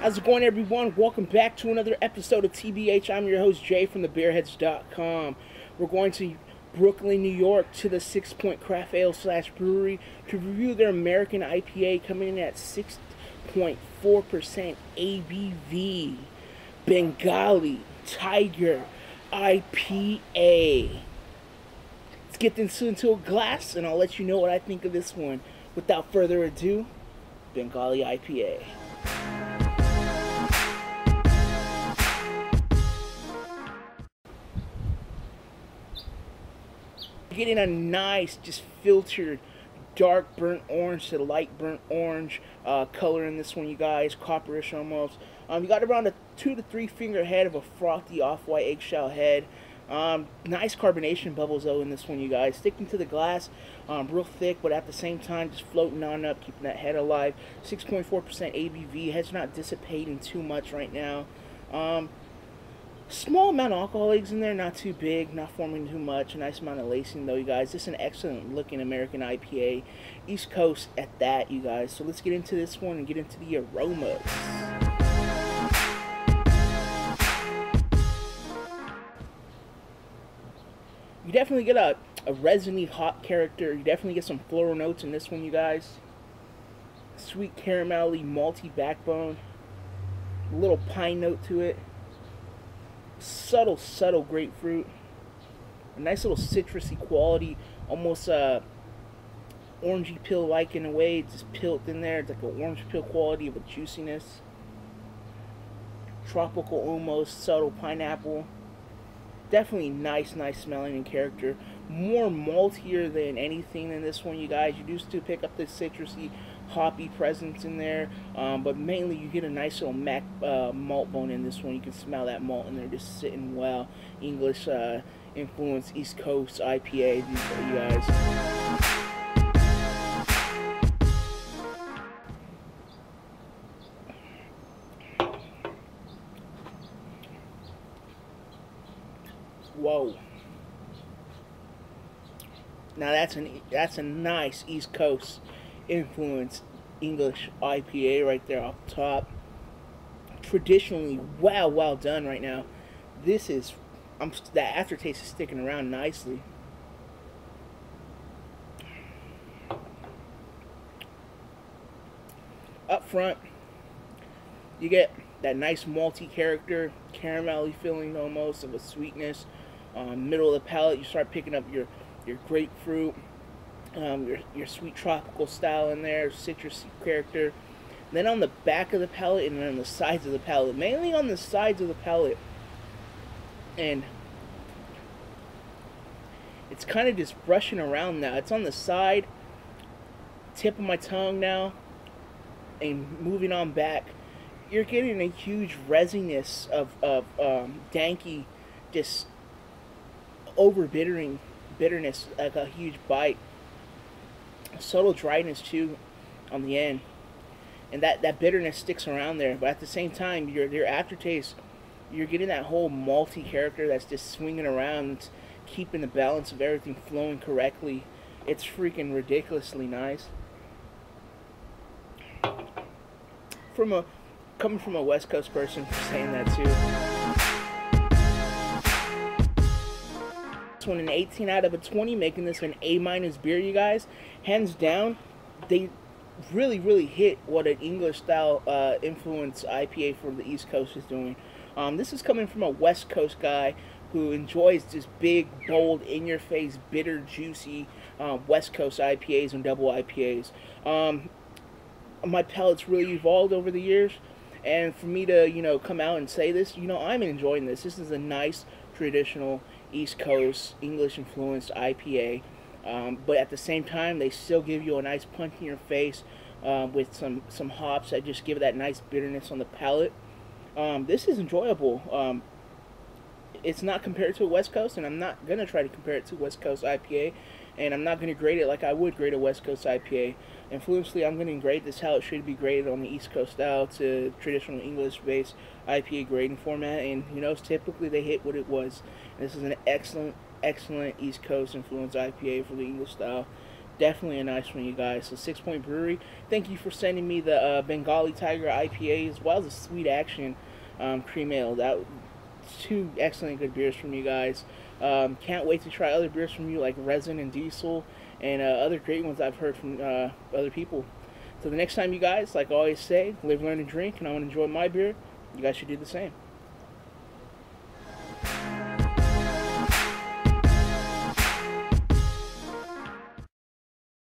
How's it going, everyone? Welcome back to another episode of TBH. I'm your host, Jay from thebearheads.com. We're going to Brooklyn, New York to the Sixpoint Craft Ale / Brewery to review their American IPA coming in at 6.4% ABV. Bengali Tiger IPA. Let's get this into a glass and I'll let you know what I think of this one. Without further ado, Bengali IPA. Getting a nice, just filtered, dark burnt orange to light burnt orange color in this one, you guys. Copperish almost. You got around a 2 to 3 finger head of a frothy off-white eggshell head. Nice carbonation bubbles though in this one, you guys. Sticking to the glass, real thick, but at the same time just floating on up, keeping that head alive. 6.4% ABV. Head's not dissipating too much right now. Small amount of alcohol eggs in there, not too big, not forming too much. A nice amount of lacing though, you guys. This is an excellent looking American IPA. East Coast at that, you guys. So let's get into this one and get into the aromas. You definitely get a resiny hop character. You definitely get some floral notes in this one, you guys. Sweet caramelly, malty backbone. A little pine note to it. Subtle grapefruit. A nice little citrusy quality. Almost orangey peel-like in a way. It's just peeled in there. It's like an orange peel quality of a juiciness. Tropical almost. Subtle pineapple. Definitely nice smelling in character. More maltier than anything in this one, you guys. You do still pick up the citrusy, hoppy presence in there, but mainly you get a nice little malt bone in this one. You can smell that malt in there just sitting well. English influence East Coast IPA, you guys. Whoa. Now that's a nice East Coast influence English IPA right there off the top. Traditionally, well done right now. This is, that aftertaste is sticking around nicely. Up front, you get that nice malty character, caramelly feeling almost of a sweetness. Middle of the palate, you start picking up your grapefruit, your sweet tropical style in there, citrusy character. And then on the back of the palate and on the sides of the palate, mainly on the sides of the palate, and it's kind of just brushing around now. It's on the side, tip of my tongue now, and moving on back. You're getting a huge resiness of danky, just bitterness, like a huge bite. Subtle dryness too on the end, and that bitterness sticks around there. But at the same time, your aftertaste, you're getting that whole malty character that's just swinging around, keeping the balance of everything flowing correctly. It's freaking ridiculously nice. Coming from a West Coast person for saying that too. This one an 18 out of a 20, making this an A- beer, you guys. Hands down, they really hit what an English style influence IPA from the East Coast is doing. This is coming from a West Coast guy who enjoys just big, bold, in-your-face, bitter, juicy West Coast IPAs and double IPAs. My palate's really evolved over the years, and for me to come out and say this, I'm enjoying this. This is a nice traditional East Coast English influenced IPA, but at the same time they still give you a nice punch in your face with some hops that just give it that nice bitterness on the palate. This is enjoyable. It's not compared to a West Coast, and I'm not gonna try to compare it to West Coast IPA, and I'm not gonna grade it like I would grade a West Coast IPA. Influentially, I'm gonna grade this how it should be graded on the East Coast style to traditional English-based IPA grading format, and typically they hit what it was. And this is an excellent East Coast influence IPA for the English style. definitely a nice one, you guys. So Sixpoint Brewery, thank you for sending me the Bengali Tiger IPA as well as the Sweet Action Cream Ale. That two excellent good beers from you guys. Can't wait to try other beers from you like Resin and Diesel and other great ones I've heard from other people. So the next time, you guys, like I always say, live, learn, and drink, and I want to enjoy my beer. You guys should do the same.